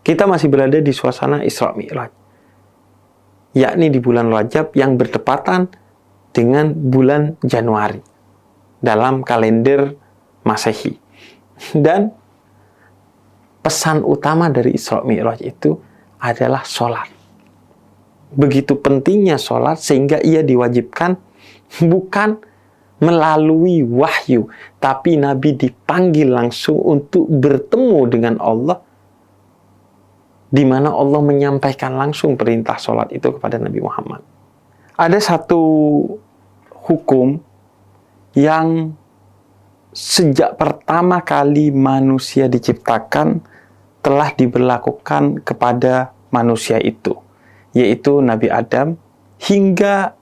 Kita masih berada di suasana Isra Mi'raj, yakni di bulan Rajab yang bertepatan dengan bulan Januari dalam kalender Masehi. Dan pesan utama dari Isra Mi'raj itu adalah sholat. Begitu pentingnya sholat sehingga ia diwajibkan bukan melalui wahyu, tapi Nabi dipanggil langsung untuk bertemu dengan Allah, di mana Allah menyampaikan langsung perintah sholat itu kepada Nabi Muhammad. Ada satu hukum yang sejak pertama kali manusia diciptakan telah diberlakukan kepada manusia itu, yaitu Nabi Adam. Hingga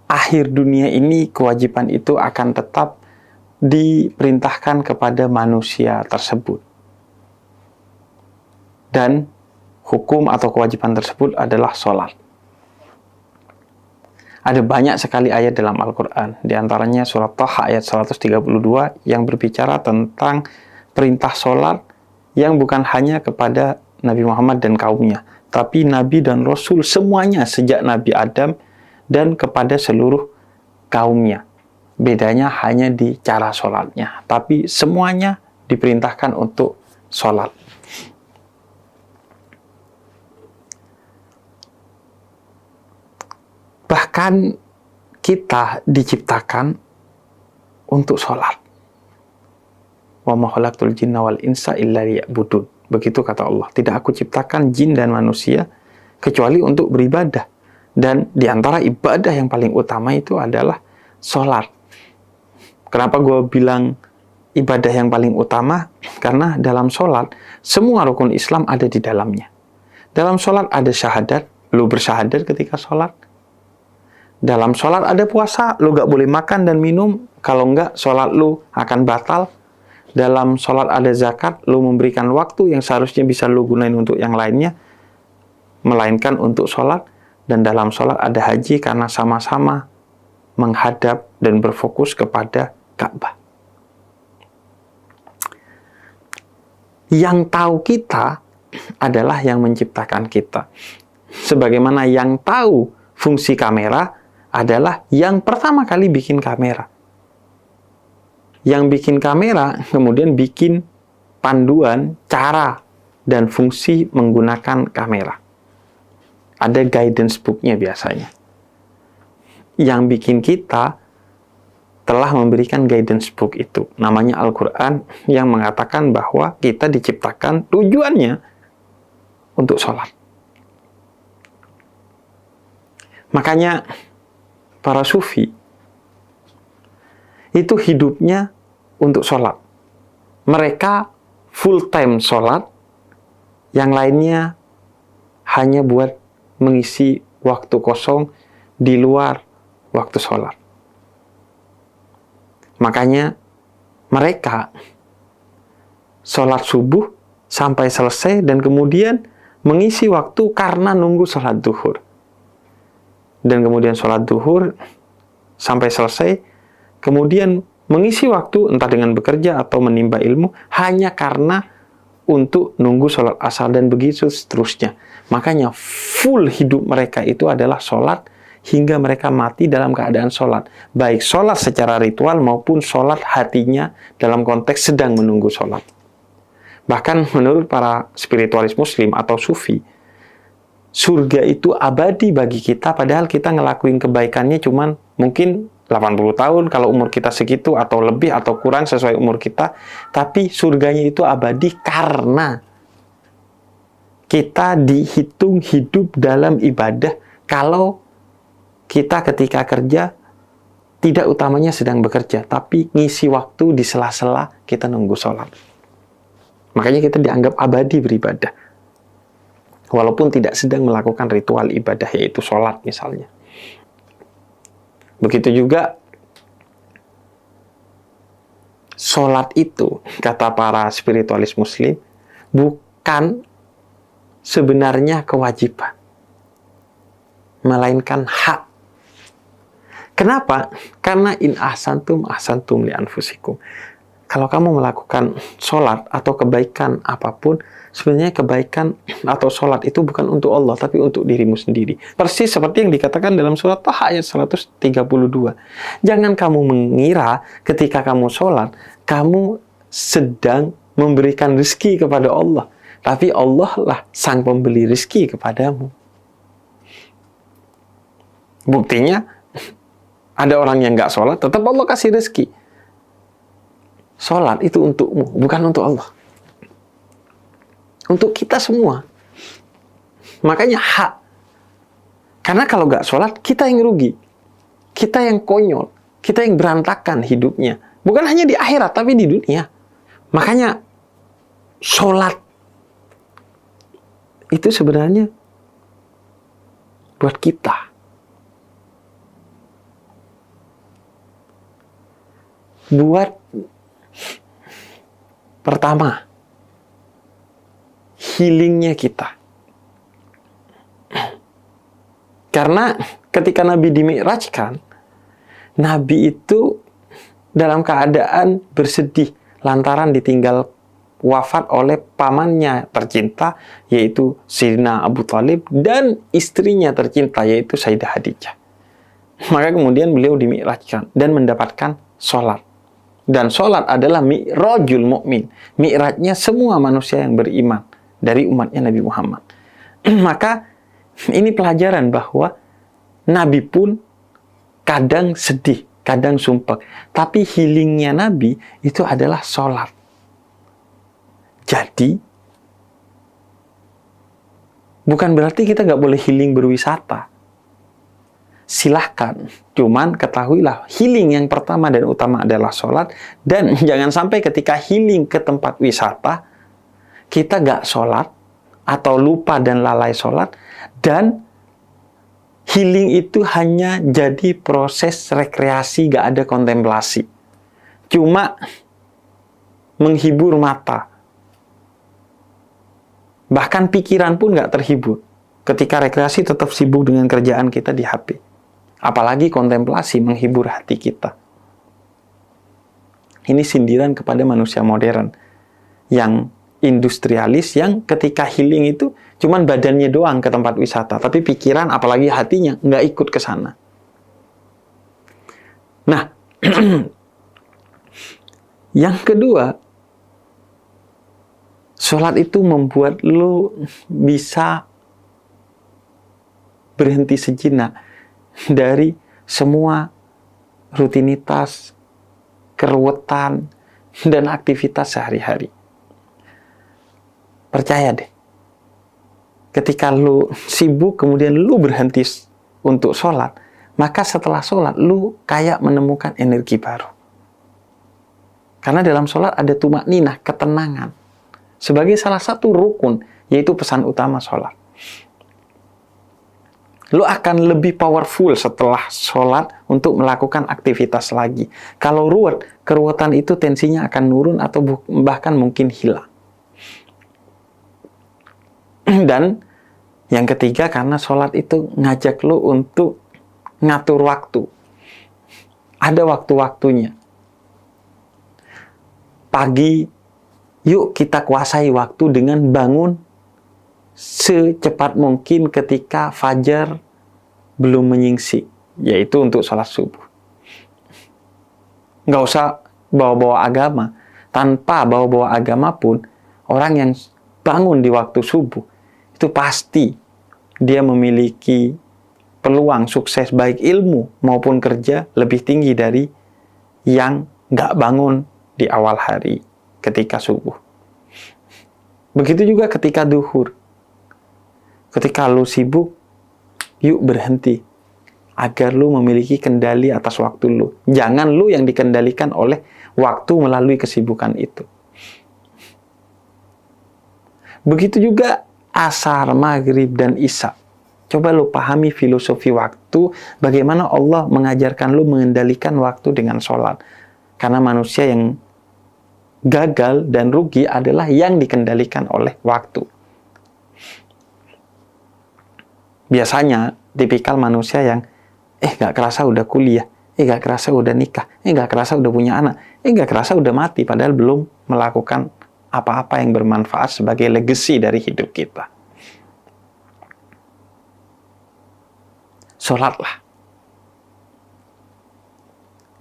akhir dunia ini kewajiban itu akan tetap diperintahkan kepada manusia tersebut. Dan hukum atau kewajiban tersebut adalah sholat. Ada banyak sekali ayat dalam Al-Quran, di antaranya surat Thaha ayat 132 yang berbicara tentang perintah sholat yang bukan hanya kepada Nabi Muhammad dan kaumnya, tapi Nabi dan Rasul semuanya sejak Nabi Adam dan kepada seluruh kaumnya. Bedanya hanya di cara sholatnya, tapi semuanya diperintahkan untuk sholat. Bahkan kita diciptakan untuk sholat. Wa ma khalaqtul jinna wal insa illa liya'budun. Begitu kata Allah. Tidak aku ciptakan jin dan manusia kecuali untuk beribadah. Dan di antara ibadah yang paling utama itu adalah sholat. Kenapa gue bilang ibadah yang paling utama? Karena dalam sholat, semua rukun Islam ada di dalamnya. Dalam sholat ada syahadat, lu bersyahadat ketika sholat. Dalam sholat ada puasa, lu gak boleh makan dan minum, kalau enggak sholat lu akan batal. Dalam sholat ada zakat, lu memberikan waktu yang seharusnya bisa lu gunain untuk yang lainnya, melainkan untuk sholat. Dan dalam sholat ada haji karena sama-sama menghadap dan berfokus kepada Ka'bah. Yang tahu kita adalah yang menciptakan kita. Sebagaimana yang tahu fungsi kamera adalah yang pertama kali bikin kamera. Yang bikin kamera kemudian bikin panduan cara dan fungsi menggunakan kamera. Ada guidance book-nya biasanya. Yang bikin kita telah memberikan guidance book itu. Namanya Al-Quran, yang mengatakan bahwa kita diciptakan tujuannya untuk sholat. Makanya para sufi itu hidupnya untuk sholat. Mereka full time sholat, yang lainnya hanya buat mengisi waktu kosong di luar waktu sholat. Makanya mereka sholat subuh sampai selesai dan kemudian mengisi waktu karena nunggu sholat duhur. Dan kemudian sholat duhur sampai selesai, kemudian mengisi waktu entah dengan bekerja atau menimba ilmu hanya karena untuk nunggu sholat asar dan begitu seterusnya. Makanya full hidup mereka itu adalah sholat hingga mereka mati dalam keadaan sholat. Baik sholat secara ritual maupun sholat hatinya dalam konteks sedang menunggu sholat. Bahkan menurut para spiritualis muslim atau sufi, surga itu abadi bagi kita, padahal kita ngelakuin kebaikannya cuman mungkin 80 tahun kalau umur kita segitu, atau lebih atau kurang sesuai umur kita. Tapi surganya itu abadi karena kita dihitung hidup dalam ibadah. Kalau kita ketika kerja, tidak utamanya sedang bekerja, tapi ngisi waktu di sela-sela kita nunggu sholat. Makanya kita dianggap abadi beribadah. Walaupun tidak sedang melakukan ritual ibadah, yaitu sholat misalnya. Begitu juga sholat itu, kata para spiritualis muslim, bukan sebenarnya kewajiban, melainkan hak. Kenapa? Karena in ahsantum ahsantum li anfusikum. kalau kamu melakukan sholat atau kebaikan apapun, sebenarnya kebaikan atau sholat itu bukan untuk Allah, tapi untuk dirimu sendiri. Persis seperti yang dikatakan dalam surat Taha ayat 132. Jangan kamu mengira ketika kamu sholat, kamu sedang memberikan rezeki kepada Allah. Tapi Allah lah sang pembeli rezeki kepadamu. Buktinya, ada orang yang nggak sholat, tetap Allah kasih rezeki. Sholat itu untukmu, bukan untuk Allah. Untuk kita semua. Makanya hak. Karena kalau nggak sholat, kita yang rugi. Kita yang konyol. Kita yang berantakan hidupnya. Bukan hanya di akhirat, tapi di dunia. Makanya, sholat itu sebenarnya buat kita. Buat pertama, healingnya kita. Karena ketika Nabi dimi'rajkan, Nabi itu dalam keadaan bersedih lantaran ditinggal wafat oleh pamannya tercinta, yaitu Sayyidina Abu Thalib, dan istrinya tercinta, yaitu Sayyidah Khadijah. Maka kemudian beliau dimi'rajkan dan mendapatkan sholat. Dan sholat adalah mi'rajul mu'min. Mi'rajnya semua manusia yang beriman dari umatnya Nabi Muhammad. Maka ini pelajaran bahwa Nabi pun kadang sedih, kadang sumpah. Tapi healingnya Nabi itu adalah sholat. Jadi, bukan berarti kita nggak boleh healing berwisata. Silahkan, cuman ketahuilah healing yang pertama dan utama adalah sholat, dan jangan sampai ketika healing ke tempat wisata kita gak sholat atau lupa dan lalai sholat, dan healing itu hanya jadi proses rekreasi, gak ada kontemplasi, cuma menghibur mata, bahkan pikiran pun gak terhibur. Ketika rekreasi tetap sibuk dengan kerjaan kita di HP. Apalagi kontemplasi menghibur hati kita. Ini sindiran kepada manusia modern yang industrialis, yang ketika healing itu cuman badannya doang ke tempat wisata, tapi pikiran apalagi hatinya nggak ikut ke sana. Nah, yang kedua, sholat itu membuat lo bisa berhenti sejenak dari semua rutinitas, keruwetan, dan aktivitas sehari-hari. Percaya deh, ketika lu sibuk kemudian lu berhenti untuk sholat, maka setelah sholat lu kayak menemukan energi baru. Karena dalam sholat ada tumakninah, ketenangan, sebagai salah satu rukun, yaitu pesan utama sholat. Lu akan lebih powerful setelah sholat untuk melakukan aktivitas lagi. Kalau ruwet, keruwetan itu tensinya akan nurun atau bahkan mungkin hilang. Dan yang ketiga, karena sholat itu ngajak lu untuk ngatur waktu. Ada waktu-waktunya. Pagi, yuk kita kuasai waktu dengan bangun secepat mungkin ketika fajar belum menyingsing, yaitu untuk sholat subuh. Nggak usah bawa-bawa agama. Tanpa bawa-bawa agama pun, orang yang bangun di waktu subuh, itu pasti dia memiliki peluang sukses baik ilmu maupun kerja lebih tinggi dari yang nggak bangun di awal hari ketika subuh. Begitu juga ketika duhur. Ketika lu sibuk, yuk berhenti. Agar lu memiliki kendali atas waktu lu. Jangan lu yang dikendalikan oleh waktu melalui kesibukan itu. Begitu juga asar, maghrib, dan isya. Coba lu pahami filosofi waktu, bagaimana Allah mengajarkan lu mengendalikan waktu dengan sholat. Karena manusia yang gagal dan rugi adalah yang dikendalikan oleh waktu. Biasanya, tipikal manusia yang gak kerasa udah kuliah, gak kerasa udah nikah, gak kerasa udah punya anak, nggak kerasa udah mati, padahal belum melakukan apa-apa yang bermanfaat sebagai legacy dari hidup kita. Sholatlah.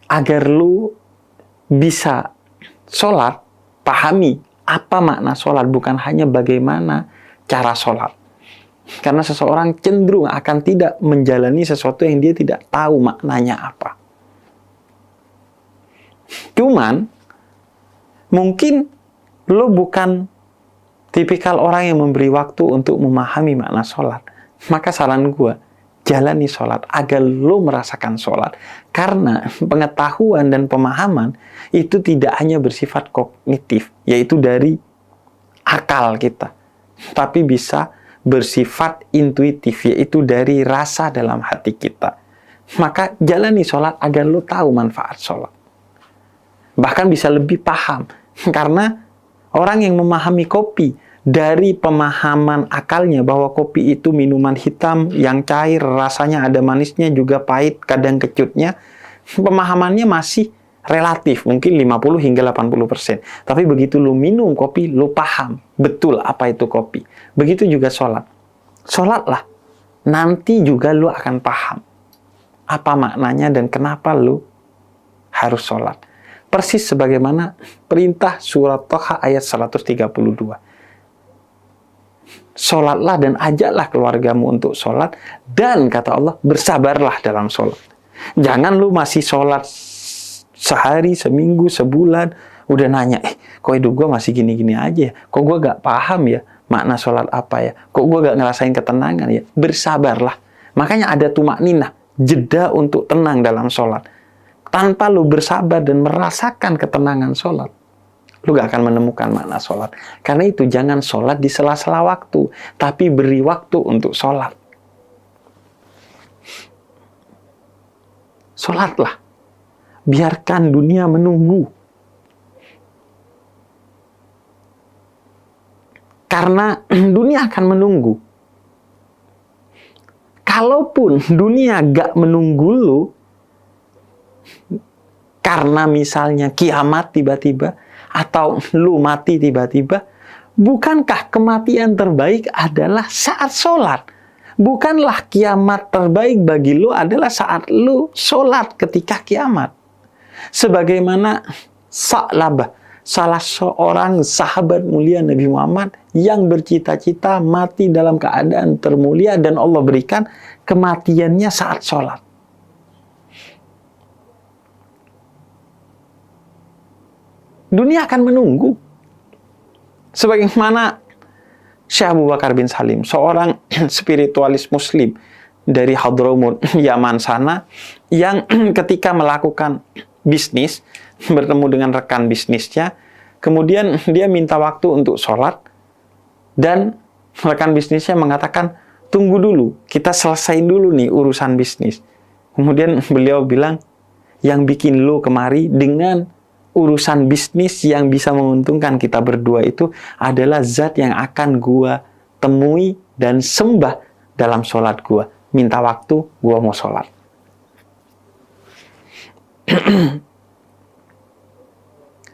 Agar lu bisa sholat, pahami apa makna sholat, bukan hanya bagaimana cara sholat. Karena seseorang cenderung akan tidak menjalani sesuatu yang dia tidak tahu maknanya apa. Cuman, mungkin lo bukan tipikal orang yang memberi waktu untuk memahami makna sholat. Maka saran gue, jalani sholat agar lo merasakan sholat. Karena pengetahuan dan pemahaman itu tidak hanya bersifat kognitif, yaitu dari akal kita, tapi bisa bersifat intuitif, yaitu dari rasa dalam hati kita. Maka jalani sholat agar lo tahu manfaat sholat. Bahkan bisa lebih paham. Karena orang yang memahami kopi dari pemahaman akalnya bahwa kopi itu minuman hitam yang cair, rasanya ada manisnya juga pahit, kadang kecutnya, pemahamannya masih relatif, mungkin 50 hingga 80%. Tapi begitu lu minum kopi, lu paham betul apa itu kopi. Begitu juga sholat. Sholatlah, nanti juga lu akan paham apa maknanya dan kenapa lu harus sholat. Persis sebagaimana perintah surat Toha ayat 132. Sholatlah dan ajaklah keluargamu untuk sholat, dan kata Allah, bersabarlah dalam sholat. Jangan lu masih sholat sehari, seminggu, sebulan, udah nanya, kok hidup gue masih gini-gini aja ya? Kok gue gak paham ya makna sholat apa ya? Kok gue gak ngerasain ketenangan ya? Bersabarlah. Makanya ada tumakninah, jeda untuk tenang dalam sholat. Tanpa lu bersabar dan merasakan ketenangan sholat, lu gak akan menemukan makna sholat. Karena itu jangan sholat di sela-sela waktu, tapi beri waktu untuk sholat. Sholatlah. Biarkan dunia menunggu. Karena dunia akan menunggu. Kalaupun dunia gak menunggu lu, karena misalnya kiamat tiba-tiba, atau lu mati tiba-tiba, bukankah kematian terbaik adalah saat sholat? Bukanlah kiamat terbaik bagi lu adalah saat lu sholat ketika kiamat? Sebagaimana Sa'labah, salah seorang sahabat mulia Nabi Muhammad yang bercita-cita mati dalam keadaan termulia dan Allah berikan kematiannya saat sholat. Dunia akan menunggu. Sebagaimana Syekh Abu Bakar bin Salim, seorang spiritualis muslim dari Hadramut, Yaman sana, yang ketika melakukan bisnis, bertemu dengan rekan bisnisnya, kemudian dia minta waktu untuk sholat, dan rekan bisnisnya mengatakan, tunggu dulu, kita selesain dulu nih urusan bisnis. Kemudian beliau bilang, yang bikin lo kemari dengan urusan bisnis yang bisa menguntungkan kita berdua itu adalah zat yang akan gua temui dan sembah dalam sholat gua. Minta waktu, gua mau sholat.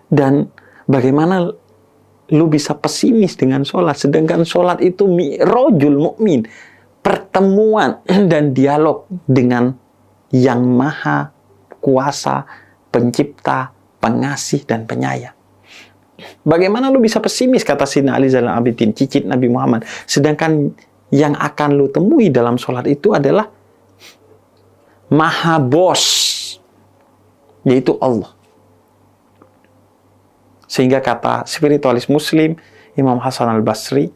Dan bagaimana lu bisa pesimis dengan sholat, sedangkan sholat itu mi'rajul mukmin, pertemuan dan dialog dengan yang maha kuasa, pencipta, pengasih dan penyayang. Bagaimana lu bisa pesimis, kata Sayyidina Ali Zainal Abidin, cicit Nabi Muhammad, sedangkan yang akan lu temui dalam sholat itu adalah maha bos, yaitu Allah. Sehingga kata spiritualis muslim Imam Hasan al-Basri,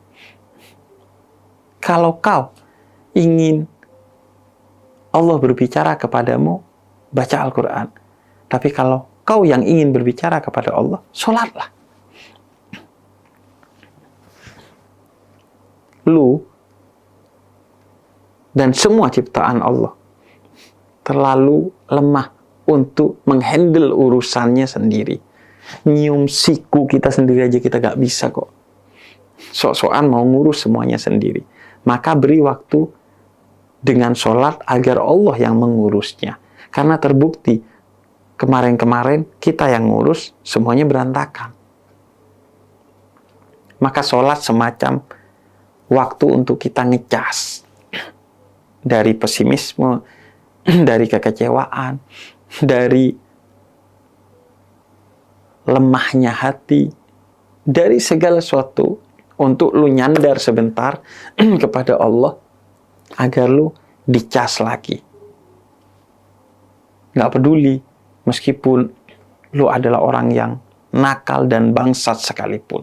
kalau kau ingin Allah berbicara kepadamu, baca Al-Quran. Tapi kalau kau yang ingin berbicara kepada Allah, sholatlah. Lu dan semua ciptaan Allah terlalu lemah untuk menghandle urusannya sendiri. Nyium siku kita sendiri aja kita gak bisa kok. Sok-sokan mau ngurus semuanya sendiri. Maka beri waktu dengan sholat agar Allah yang mengurusnya. Karena terbukti kemarin-kemarin kita yang ngurus, semuanya berantakan. Maka sholat semacam waktu untuk kita ngecas dari pesimisme, dari kekecewaan, dari lemahnya hati, dari segala sesuatu, untuk lu nyandar sebentar kepada Allah agar lu dicas lagi. Nggak peduli meskipun lu adalah orang yang nakal dan bangsat sekalipun.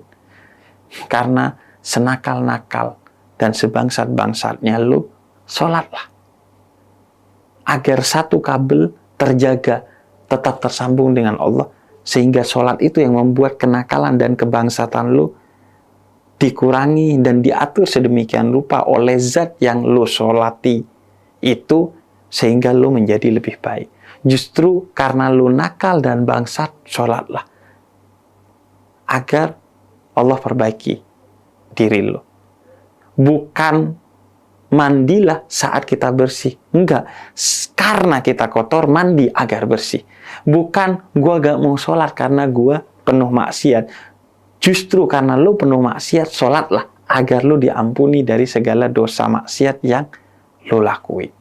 Karena senakal-nakal dan sebangsat-bangsatnya lu, sholatlah. Agar satu kabel terjaga, tetap tersambung dengan Allah. Sehingga sholat itu yang membuat kenakalan dan kebangsatan lu dikurangi dan diatur sedemikian rupa oleh zat yang lu sholati itu, sehingga lu menjadi lebih baik. Justru karena lu nakal dan bangsat, sholatlah. Agar Allah perbaiki diri lu. Bukan mandilah saat kita bersih. Enggak. Karena kita kotor, mandi agar bersih. Bukan gua gak mau sholat karena gua penuh maksiat. Justru karena lu penuh maksiat, sholatlah agar lu diampuni dari segala dosa maksiat yang lu lakui.